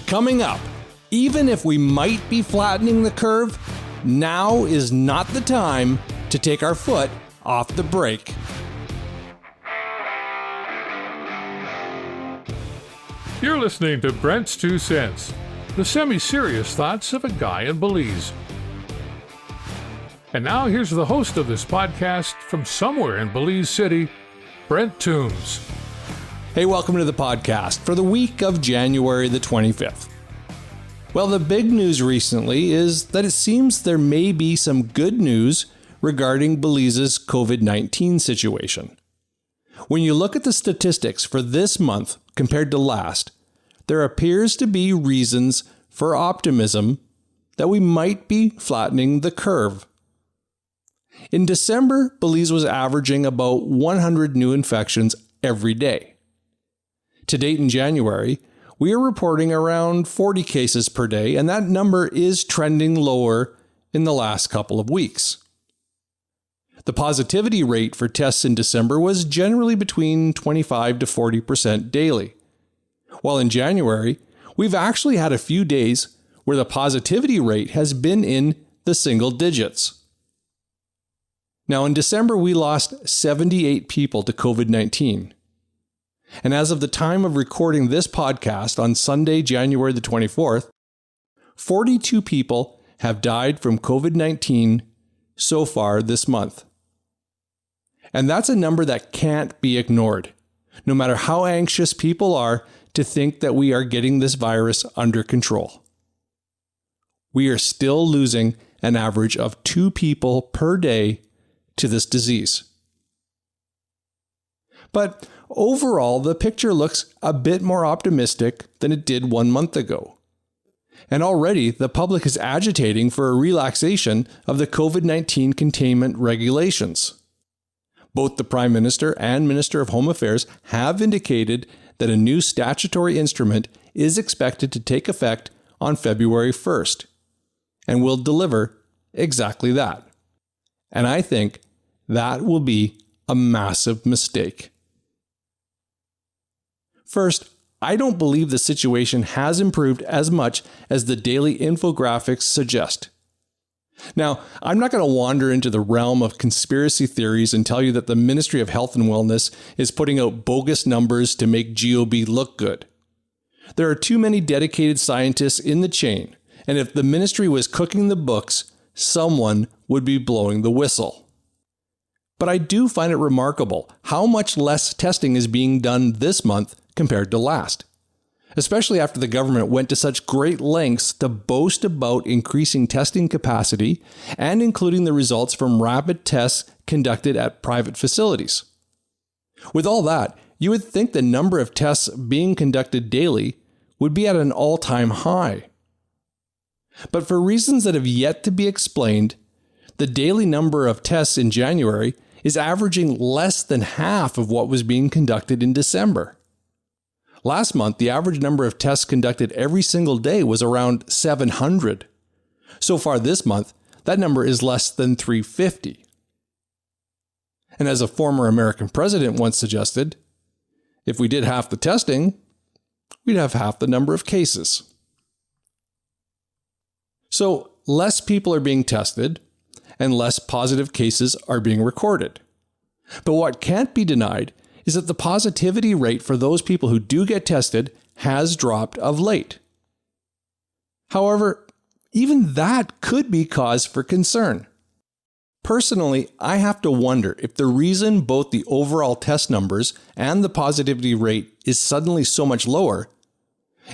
Coming up, even if we might be flattening the curve, now is not the time to take our foot off the brake. You're listening to Brent's 2 Cents, the semi-serious thoughts of a guy in Belize. And now here's the host of this podcast from somewhere in Belize City, Brent Toombs. Hey, welcome to the podcast for the week of January the 25th. Well, the big news recently is that it seems there may be some good news regarding Belize's COVID-19 situation. When you look at the statistics for this month compared to last, there appears to be reasons for optimism that we might be flattening the curve. In December, Belize was averaging about 100 new infections every day. To date in January, we are reporting around 40 cases per day, and that number is trending lower in the last couple of weeks. The positivity rate for tests in December was generally between 25 to 40% daily, while in January, we've actually had a few days where the positivity rate has been in the single digits. Now, in December, we lost 78 people to COVID-19. And as of the time of recording this podcast on Sunday, January the 24th, 42 people have died from COVID-19 so far this month. And that's a number that can't be ignored, no matter how anxious people are to think that we are getting this virus under control. We are still losing an average of 2 people per day to this disease. But overall, the picture looks a bit more optimistic than it did 1 month ago. And already, the public is agitating for a relaxation of the COVID-19 containment regulations. Both the Prime Minister and Minister of Home Affairs have indicated that a new statutory instrument is expected to take effect on February 1st and will deliver exactly that. And I think that will be a massive mistake. First, I don't believe the situation has improved as much as the daily infographics suggest. Now, I'm not going to wander into the realm of conspiracy theories and tell you that the Ministry of Health and Wellness is putting out bogus numbers to make GOB look good. There are too many dedicated scientists in the chain, and if the ministry was cooking the books, someone would be blowing the whistle. But I do find it remarkable how much less testing is being done this month compared to last, especially after the government went to such great lengths to boast about increasing testing capacity and including the results from rapid tests conducted at private facilities. With all that, you would think the number of tests being conducted daily would be at an all-time high. But for reasons that have yet to be explained, the daily number of tests in January is averaging less than half of what was being conducted in December. Last month, the average number of tests conducted every single day was around 700. So far this month, that number is less than 350. And as a former American president once suggested, if we did half the testing, we'd have half the number of cases. So less people are being tested, and less positive cases are being recorded. But what can't be denied is that the positivity rate for those people who do get tested has dropped of late. However, even that could be cause for concern. Personally, I have to wonder if the reason both the overall test numbers and the positivity rate is suddenly so much lower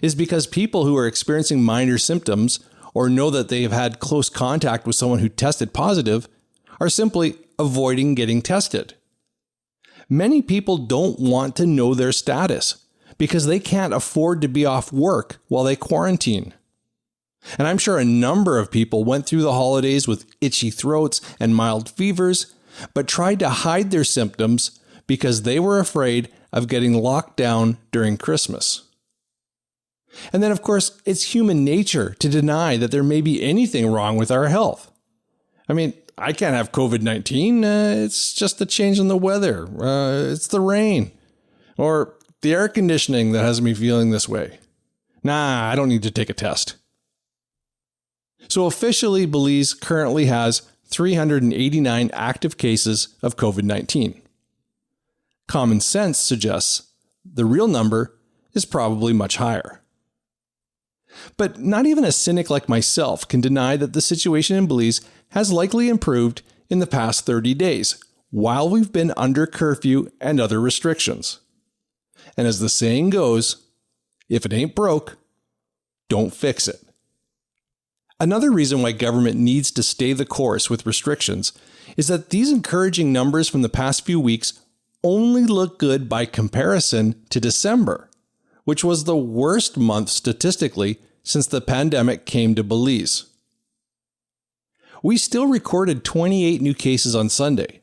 is because people who are experiencing minor symptoms or know that they have had close contact with someone who tested positive are simply avoiding getting tested. Many people don't want to know their status because they can't afford to be off work while they quarantine. And I'm sure a number of people went through the holidays with itchy throats and mild fevers, but tried to hide their symptoms because they were afraid of getting locked down during Christmas. And then, of course, it's human nature to deny that there may be anything wrong with our health. I mean, I can't have COVID-19. It's just the change in the weather. It's the rain or the air conditioning that has me feeling this way. Nah, I don't need to take a test. So officially, Belize currently has 389 active cases of COVID-19. Common sense suggests the real number is probably much higher. But not even a cynic like myself can deny that the situation in Belize has likely improved in the past 30 days, while we've been under curfew and other restrictions. And as the saying goes, if it ain't broke, don't fix it. Another reason why government needs to stay the course with restrictions is that these encouraging numbers from the past few weeks only look good by comparison to December, which was the worst month statistically since the pandemic came to Belize. We still recorded 28 new cases on Sunday,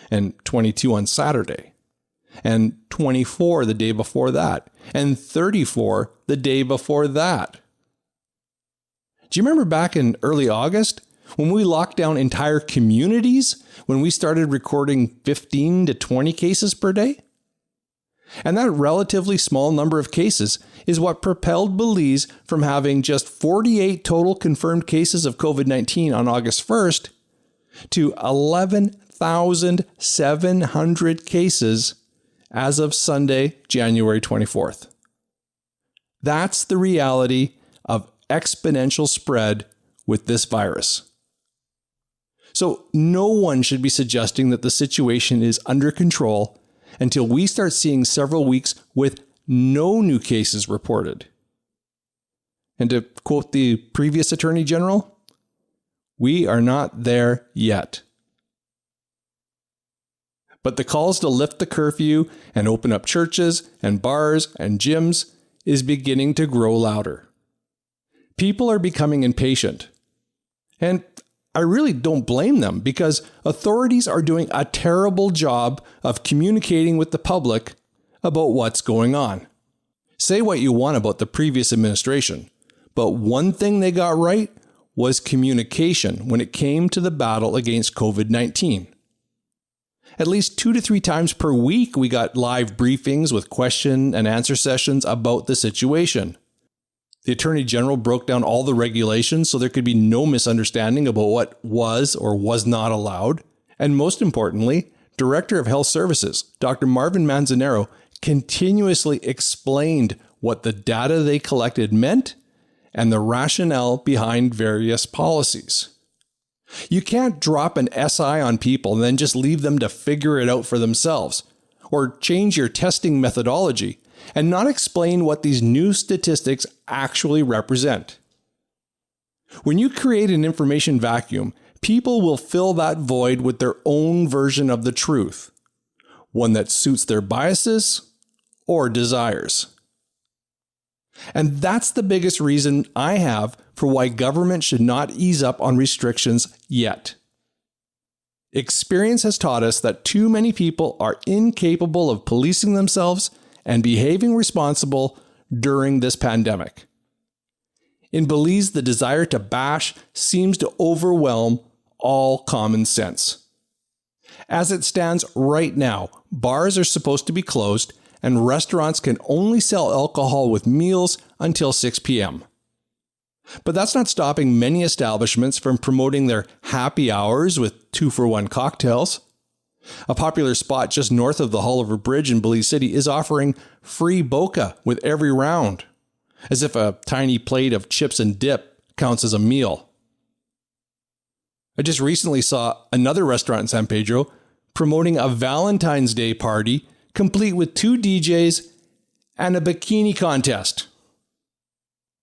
and 22 on Saturday, and 24 the day before that, and 34 the day before that. Do you remember back in early August when we locked down entire communities when we started recording 15 to 20 cases per day? And that relatively small number of cases is what propelled Belize from having just 48 total confirmed cases of COVID-19 on August 1st to 11,700 cases as of Sunday, January 24th. That's the reality of exponential spread with this virus. So no one should be suggesting that the situation is under control until we start seeing several weeks with no new cases reported. And to quote the previous Attorney General, we are not there yet. But the calls to lift the curfew and open up churches and bars and gyms is beginning to grow louder. People are becoming impatient. And I really don't blame them because authorities are doing a terrible job of communicating with the public about what's going on. Say what you want about the previous administration, but one thing they got right was communication when it came to the battle against COVID-19. At least 2 to 3 times per week, we got live briefings with question and answer sessions about the situation. The Attorney General broke down all the regulations so there could be no misunderstanding about what was or was not allowed. And most importantly, Director of Health Services, Dr. Marvin Manzanero, continuously explained what the data they collected meant and the rationale behind various policies. You can't drop an SI on people and then just leave them to figure it out for themselves, or change your testing methodology and not explain what these new statistics actually represent. When you create an information vacuum, people will fill that void with their own version of the truth, one that suits their biases or desires. And that's the biggest reason I have for why government should not ease up on restrictions yet. Experience has taught us that too many people are incapable of policing themselves and behaving responsible during this pandemic. In Belize, the desire to bash seems to overwhelm all common sense. As it stands right now, bars are supposed to be closed and restaurants can only sell alcohol with meals until 6 p.m. But that's not stopping many establishments from promoting their happy hours with 2-for-1 cocktails. A popular spot just north of the Hulliver Bridge in Belize City is offering free boca with every round, as if a tiny plate of chips and dip counts as a meal. I just recently saw another restaurant in San Pedro promoting a Valentine's Day party complete with 2 DJs and a bikini contest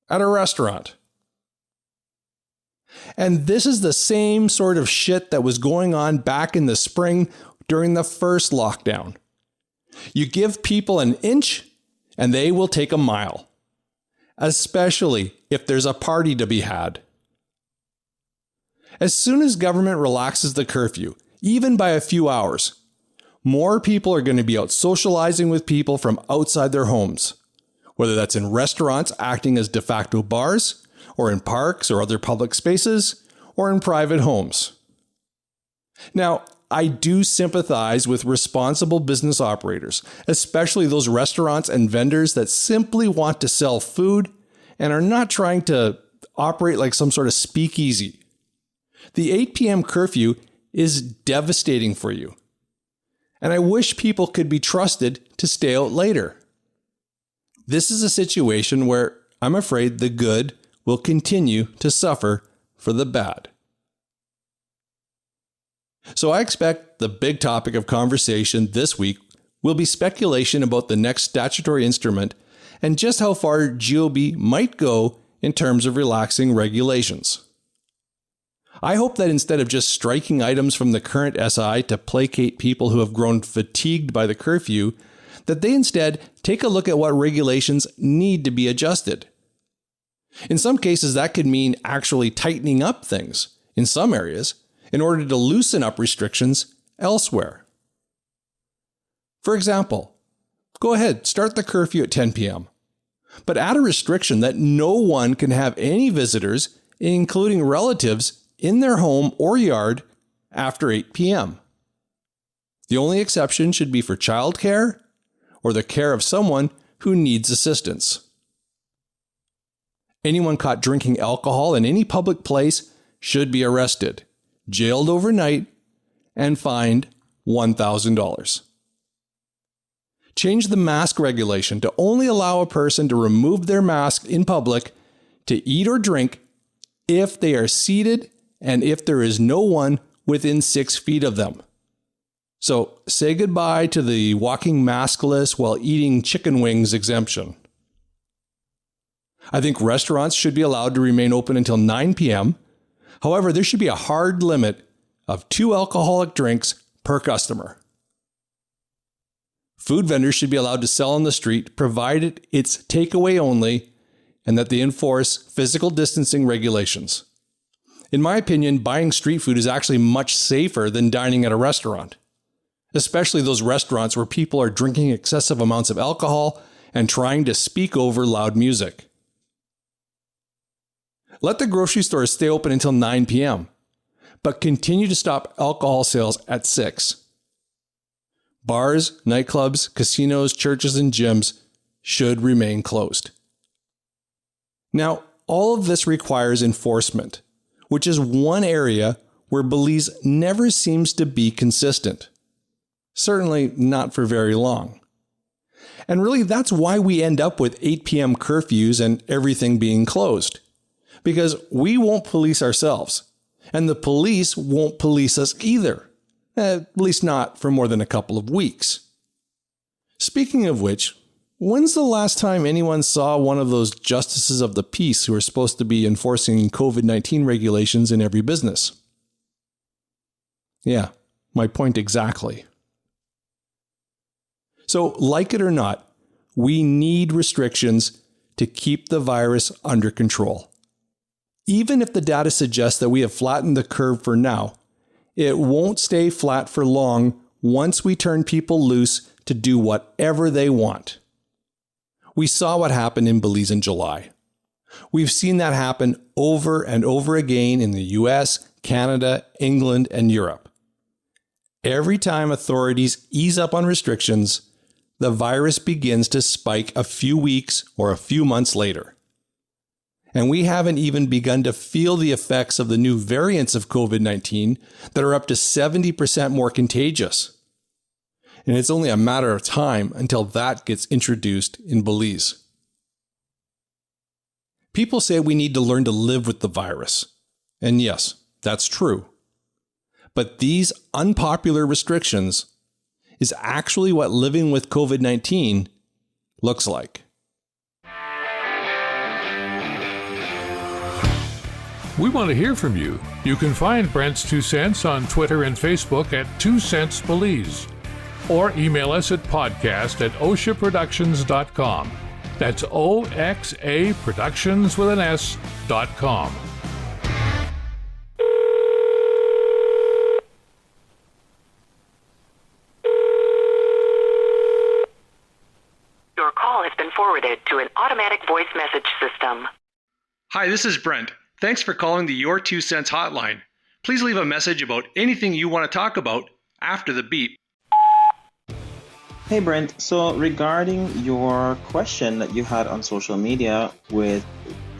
at a restaurant. And this is the same sort of shit that was going on back in the spring during the first lockdown. You give people an inch and they will take a mile, especially if there's a party to be had. As soon as government relaxes the curfew, even by a few hours, more people are going to be out socializing with people from outside their homes, whether that's in restaurants acting as de facto bars, or in parks or other public spaces, or in private homes. Now, I do sympathize with responsible business operators, especially those restaurants and vendors that simply want to sell food and are not trying to operate like some sort of speakeasy. The 8 p.m. curfew is devastating for you, and I wish people could be trusted to stay out later. This is a situation where I'm afraid the good will continue to suffer for the bad. So I expect the big topic of conversation this week will be speculation about the next statutory instrument and just how far GOB might go in terms of relaxing regulations. I hope that instead of just striking items from the current SI to placate people who have grown fatigued by the curfew, that they instead take a look at what regulations need to be adjusted. In some cases, that could mean actually tightening up things in some areas in order to loosen up restrictions elsewhere. For example, go ahead, start the curfew at 10 p.m., but add a restriction that no one can have any visitors, including relatives, in their home or yard after 8 p.m. The only exception should be for childcare or the care of someone who needs assistance. Anyone caught drinking alcohol in any public place should be arrested, jailed overnight, and fined $1,000. Change the mask regulation to only allow a person to remove their mask in public to eat or drink if they are seated and if there is no one within 6 feet of them. So say goodbye to the walking maskless while eating chicken wings exemption. I think restaurants should be allowed to remain open until 9 p.m. However, there should be a hard limit of 2 alcoholic drinks per customer. Food vendors should be allowed to sell on the street, provided it's takeaway only and that they enforce physical distancing regulations. In my opinion, buying street food is actually much safer than dining at a restaurant, especially those restaurants where people are drinking excessive amounts of alcohol and trying to speak over loud music. Let the grocery stores stay open until 9 p.m., but continue to stop alcohol sales at 6. Bars, nightclubs, casinos, churches, and gyms should remain closed. Now, all of this requires enforcement, which is one area where Belize never seems to be consistent. Certainly not for very long. And really, that's why we end up with 8 p.m. curfews and everything being closed. Because we won't police ourselves, and the police won't police us either. At least not for more than a couple of weeks. Speaking of which, when's the last time anyone saw one of those justices of the peace who are supposed to be enforcing COVID-19 regulations in every business? Yeah, my point exactly. So, like it or not, we need restrictions to keep the virus under control. Even if the data suggests that we have flattened the curve for now, it won't stay flat for long once we turn people loose to do whatever they want. We saw what happened in Belize in July. We've seen that happen over and over again in the US, Canada, England, and Europe. Every time authorities ease up on restrictions, the virus begins to spike a few weeks or a few months later. And we haven't even begun to feel the effects of the new variants of COVID-19 that are up to 70% more contagious. And it's only a matter of time until that gets introduced in Belize. People say we need to learn to live with the virus. And yes, that's true. But these unpopular restrictions is actually what living with COVID-19 looks like. We want to hear from you. You can find Brent's 2 Cents on Twitter and Facebook at 2 Cents Belize, or email us at podcast@oshaproductions.com. That's OXA Productions with an S.com. Your call has been forwarded to an automatic voice message system. Hi, this is Brent. Thanks for calling the Your 2 Cents hotline. Please leave a message about anything you want to talk about after the beep. Hey Brent, so regarding your question that you had on social media with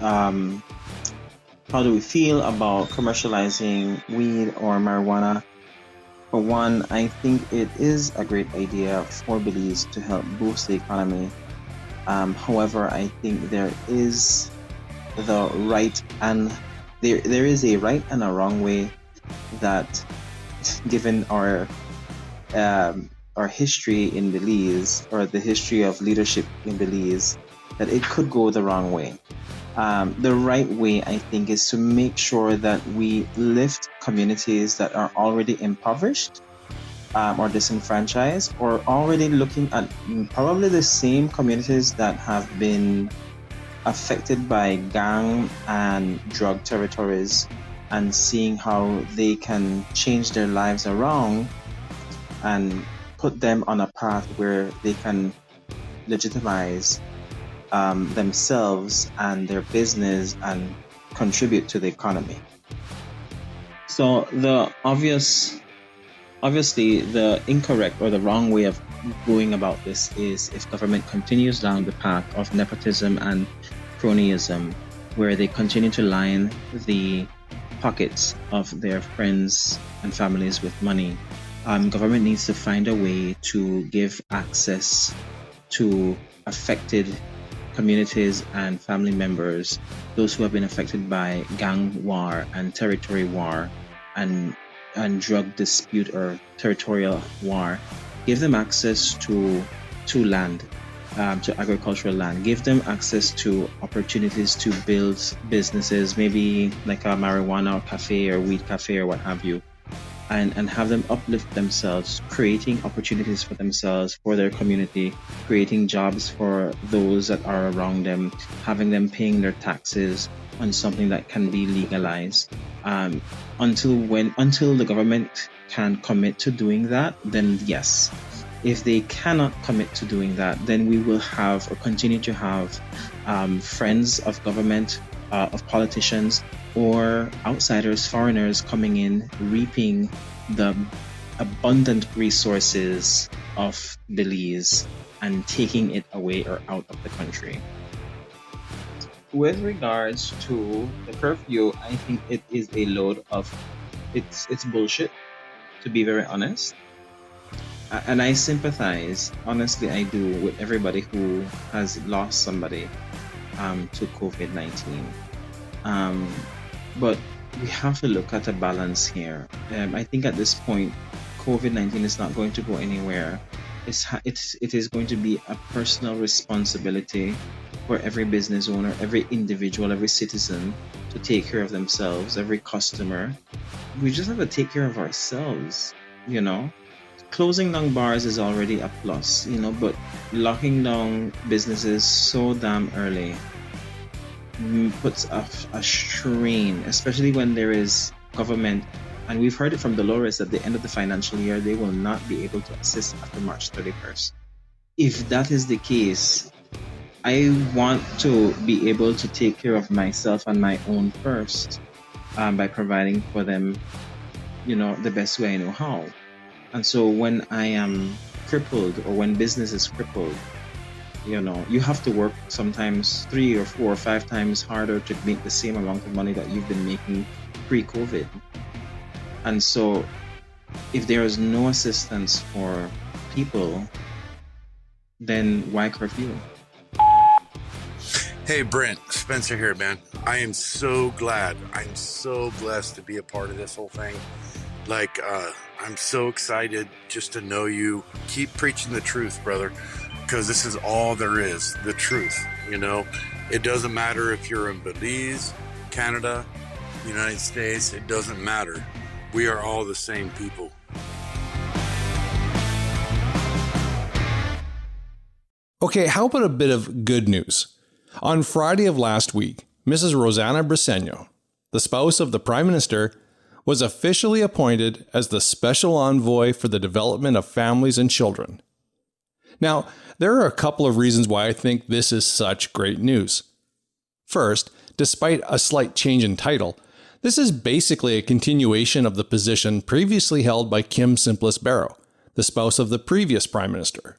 how do we feel about commercializing weed or marijuana? For one, I think it is a great idea for Belize to help boost the economy. However, I think there is the right and there is a right and a wrong way that, given our history in Belize, or the history of leadership in Belize, that it could go the wrong way. The right way, I think, is to make sure that we lift communities that are already impoverished or disenfranchised, or already looking at probably the same communities that have been affected by gang and drug territories, and seeing how they can change their lives around and put them on a path where they can legitimize themselves and their business and contribute to the economy. So obviously the incorrect or the wrong way of going about this is if government continues down the path of nepotism and cronyism, where they continue to line the pockets of their friends and families with money. Government needs to find a way to give access to affected communities and family members, those who have been affected by gang war and territory war and drug dispute or territorial war. Give them access to land, to agricultural land. Give them access to opportunities to build businesses, maybe like a marijuana cafe or weed cafe or what have you. And have them uplift themselves, creating opportunities for themselves, for their community, creating jobs for those that are around them, having them paying their taxes on something that can be legalized. Until the government can commit to doing that, then yes. If they cannot commit to doing that, then we will have or continue to have friends of government, of politicians, or outsiders, foreigners coming in, reaping the abundant resources of Belize and taking it away or out of the country. With regards to the curfew, I think it is a load of it's bullshit, to be very honest. And I sympathize, honestly I do, with everybody who has lost somebody to COVID-19. But we have to look at a balance here. I think at this point, COVID-19 is not going to go anywhere. It is going to be a personal responsibility for every business owner, every individual, every citizen to take care of themselves, every customer. We just have to take care of ourselves, you know. Closing down bars is already a plus, you know, but locking down businesses so damn early puts a strain, especially when there is government, and we've heard it from Dolores at the end of the financial year, they will not be able to assist after March 31st. If that is the case, I want to be able to take care of myself and my own first, by providing for them, you know, the best way I know how. And so when I am crippled, or when business is crippled, you know, you have to work sometimes 3 or 4 or 5 times harder to make the same amount of money that you've been making pre-COVID. And so if there is no assistance for people, then why curfew? Hey Brent, Spencer here, man. I am so glad. I'm so blessed to be a part of this whole thing. Like, I'm so excited just to know you. Keep preaching the truth, brother, because this is all there is, the truth, you know. It doesn't matter if you're in Belize, Canada, United States, it doesn't matter. We are all the same people. Okay, how about a bit of good news? On Friday of last week, Mrs. Rossana Briceno, the spouse of the Prime Minister, was officially appointed as the Special Envoy for the Development of Families and Children. Now, there are a couple of reasons why I think this is such great news. First, despite a slight change in title, this is basically a continuation of the position previously held by Kim Simplest Barrow, the spouse of the previous Prime Minister.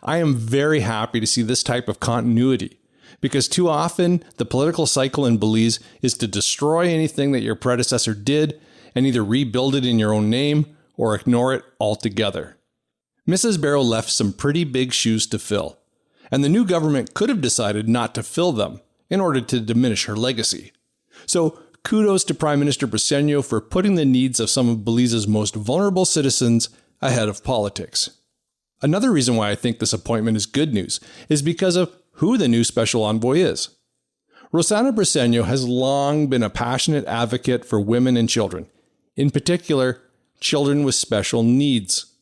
I am very happy to see this type of continuity, because too often the political cycle in Belize is to destroy anything that your predecessor did and either rebuild it in your own name or ignore it altogether. Mrs. Barrow left some pretty big shoes to fill, and the new government could have decided not to fill them in order to diminish her legacy. So kudos to Prime Minister Briceno for putting the needs of some of Belize's most vulnerable citizens ahead of politics. Another reason why I think this appointment is good news is because of who the new Special Envoy is. Rossana Briceno has long been a passionate advocate for women and children, in particular, children with special needs.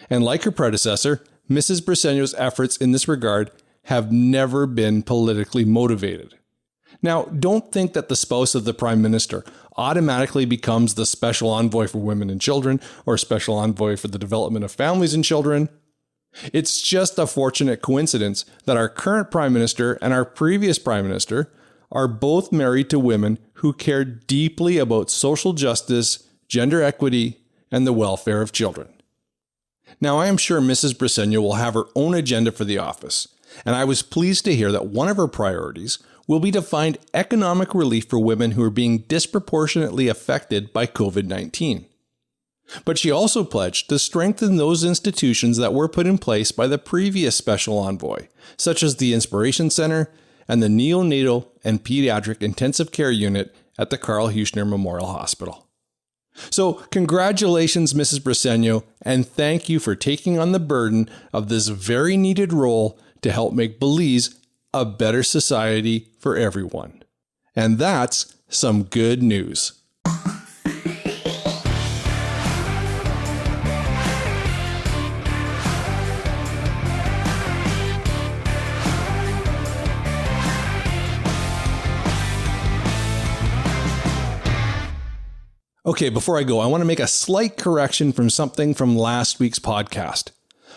And like her predecessor, Mrs. Briceno's efforts in this regard have never been politically motivated. Now, don't think that the spouse of the Prime Minister automatically becomes the Special Envoy for Women and Children or Special Envoy for the Development of Families and Children. It's just a fortunate coincidence that our current Prime Minister and our previous Prime Minister are both married to women who care deeply about social justice, gender equity, and the welfare of children. Now, I am sure Mrs. Briceno will have her own agenda for the office, and I was pleased to hear that one of her priorities will be to find economic relief for women who are being disproportionately affected by COVID-19. But she also pledged to strengthen those institutions that were put in place by the previous Special Envoy, such as the Inspiration Center and the Neonatal and Pediatric Intensive Care Unit at the Carl Huchner Memorial Hospital. So congratulations, Mrs. Briceno, and thank you for taking on the burden of this very needed role to help make Belize a better society for everyone. And that's some good news. Okay, before I go, I want to make a slight correction from something from last week's podcast.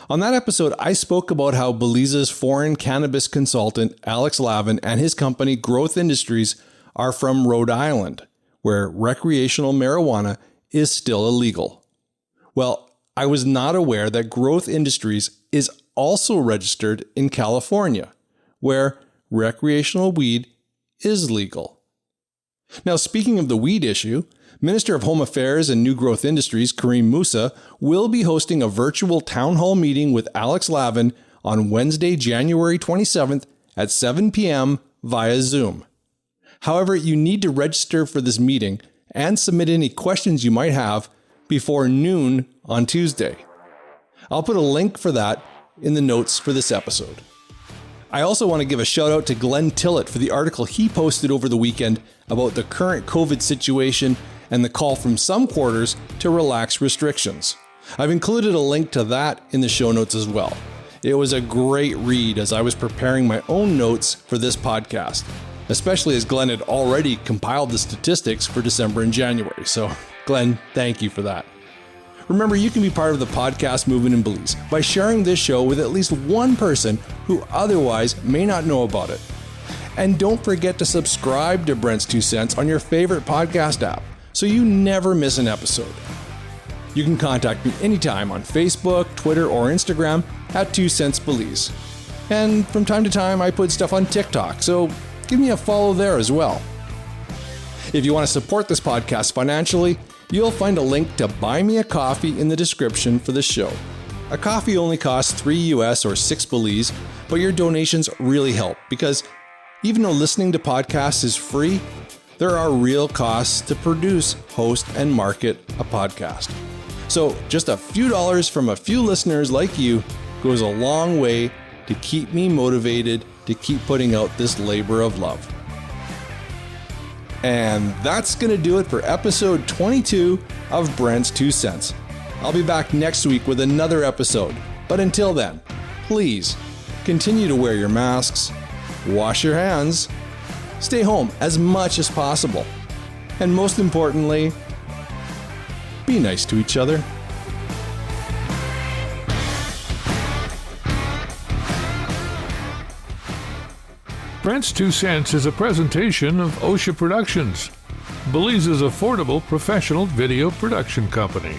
On that episode, I spoke about how Belize's foreign cannabis consultant, Alex Lavin, and his company, Growth Industries, are from Rhode Island, where recreational marijuana is still illegal. Well, I was not aware that Growth Industries is also registered in California, where recreational weed is legal. Now, speaking of the weed issue, Minister of Home Affairs and New Growth Industries, Kareem Musa, will be hosting a virtual town hall meeting with Alex Lavin on Wednesday, January 27th at 7 p.m. via Zoom. However, you need to register for this meeting and submit any questions you might have before noon on Tuesday. I'll put a link for that in the notes for this episode. I also want to give a shout out to Glenn Tillett for the article he posted over the weekend about the current COVID situation and the call from some quarters to relax restrictions. I've included a link to that in the show notes as well. It was a great read as I was preparing my own notes for this podcast, especially as Glenn had already compiled the statistics for December and January. So, Glenn, thank you for that. Remember, you can be part of the podcast movement in Belize by sharing this show with at least one person who otherwise may not know about it. And don't forget to subscribe to Brent's 2 Cents on your favorite podcast app so you never miss an episode. You can contact me anytime on Facebook, Twitter, or Instagram at 2 Cents Belize. And from time to time, I put stuff on TikTok, so give me a follow there as well. If you want to support this podcast financially, you'll find a link to buy me a coffee in the description for the show. A coffee only costs $3 US or 6 Belize, but your donations really help because even though listening to podcasts is free, there are real costs to produce, host, and market a podcast. So just a few dollars from a few listeners like you goes a long way to keep me motivated to keep putting out this labor of love. And that's going to do it for episode 22 of Brent's 2 Cents. I'll be back next week with another episode. But until then, please continue to wear your masks, wash your hands, stay home as much as possible, and most importantly, be nice to each other. Brent's 2 Cents is a presentation of OSHA Productions, Belize's affordable professional video production company.